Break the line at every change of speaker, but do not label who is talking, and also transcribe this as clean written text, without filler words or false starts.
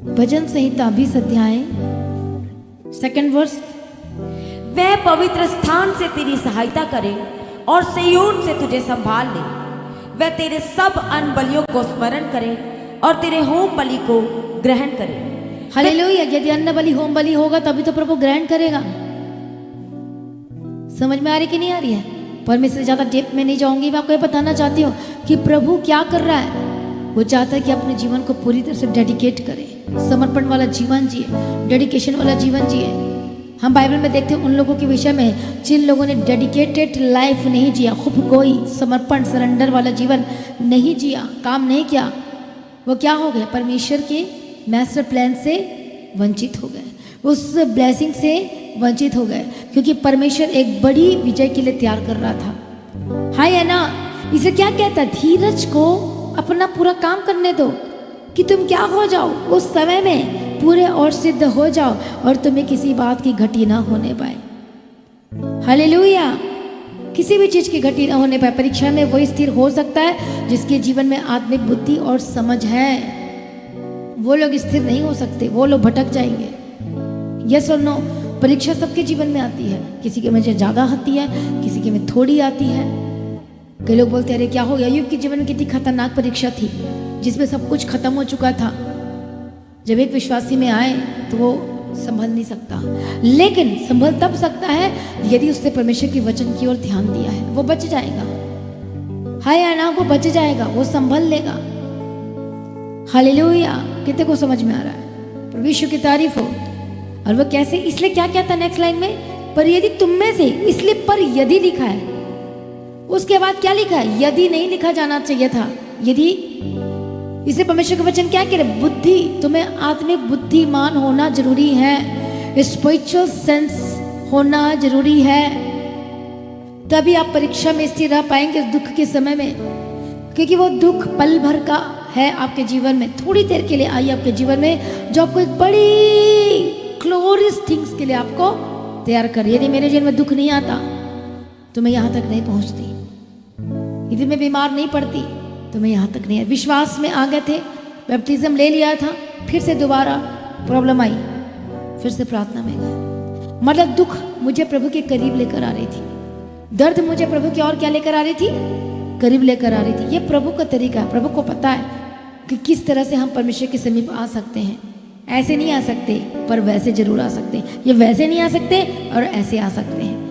भजन संहिता 20 अध्याय 2nd verse.
वह पवित्र स्थान से तेरी सहायता करे और सिय्योन से तुझे संभाल ले। वह तेरे सब अन्न बलियों को स्मरण करे और तेरे होम बलि को ग्रहण करे।
हालेलुया। यदि अन्न बलि होम बलि होगा तभी तो प्रभु ग्रहण करेगा। समझ में आ रही कि नहीं आ रही है? पर मैं इससे ज्यादा डेप्थ में नहीं जाऊंगी। मैं आपको ये बताना चाहती हूँ कि प्रभु क्या कर रहा है। वो चाहता है कि अपने जीवन को पूरी तरह से डेडिकेट करे, समर्पण वाला जीवन जिए, डेडिकेशन वाला जीवन जिए। हम बाइबल में देखते हैं उन लोगों के विषय में जिन लोगों ने डेडिकेटेड लाइफ नहीं जिया, खुद कोई समर्पण सरेंडर वाला जीवन नहीं जिया, काम नहीं किया, वो क्या हो गए? परमेश्वर के मास्टर प्लान से वंचित हो गए, उस ब्लेसिंग से वंचित हो गए, क्योंकि परमेश्वर एक बड़ी विजय के लिए तैयार कर रहा था। हाय है ना? इसे क्या कहता है? धीरज को अपना पूरा काम करने दो कि तुम क्या हो जाओ, उस समय में पूरे और सिद्ध हो जाओ और तुम्हें किसी बात की घटी ना होने पाए। हालेलुया। किसी भी चीज की घटी ना होने पाए। परीक्षा में वही स्थिर हो सकता है जिसके जीवन में आत्मिक बुद्धि और समझ है। वो लोग स्थिर नहीं हो सकते, वो लोग भटक जाएंगे। यस और नो? परीक्षा सबके जीवन में आती है, किसी के में ज्यादा आती है, किसी के में थोड़ी आती है। कई लोग बोलते हैं अरे क्या हो गया? अय्यूब के जीवन में कितनी खतरनाक परीक्षा थी जिसमें सब कुछ खत्म हो चुका था। जब एक विश्वासी में आए तो वो संभल नहीं सकता, लेकिन संभल तब सकता है यदि उसने परमेश्वर के वचन की ओर ध्यान दिया है। वो बच जाएगा। हाय आना, वो बच जाएगा, वो संभल लेगा। हालेलुया। कितने को समझ में आ रहा है? परमेश्वर की तारीफ हो। और वो कैसे? इसलिए क्या कहता है नेक्स्ट लाइन में? पर यदि तुम में से, इसलिए पर यदि लिखा है, उसके बाद क्या लिखा है? यदि नहीं लिखा जाना चाहिए था, यदि। इसलिए परमेश्वर का वचन क्या कह रहे? बुद्धि, तुम्हें आत्मिक बुद्धिमान होना जरूरी है, स्पिरिचुअल सेंस होना जरूरी है, तभी आप परीक्षा में स्थिर रह पाएंगे दुख के समय में। क्योंकि वो दुख पल भर का है आपके जीवन में, थोड़ी देर के लिए आई आपके जीवन में, जो आपको एक बड़ी ग्लोरियस थिंग्स के लिए आपको तैयार कर। यदि मेरे जीवन में दुख नहीं आता तो मैं यहाँ तक नहीं पहुँचती। यदि मैं बीमार नहीं पड़ती तो मैं यहाँ तक नहीं। विश्वास में आ गए थे, बैप्टिज्म ले लिया था, फिर से दोबारा प्रॉब्लम आई, फिर से प्रार्थना में गए। मतलब दुख मुझे प्रभु के करीब लेकर आ रही थी, दर्द मुझे प्रभु की और क्या लेकर आ रही थी? करीब लेकर आ रही थी। ये प्रभु का तरीका है। प्रभु को पता है कि किस तरह से हम परमेश्वर के समीप आ सकते हैं। ऐसे नहीं आ सकते, पर वैसे जरूर आ सकते हैं। ये वैसे नहीं आ सकते और ऐसे आ सकते हैं।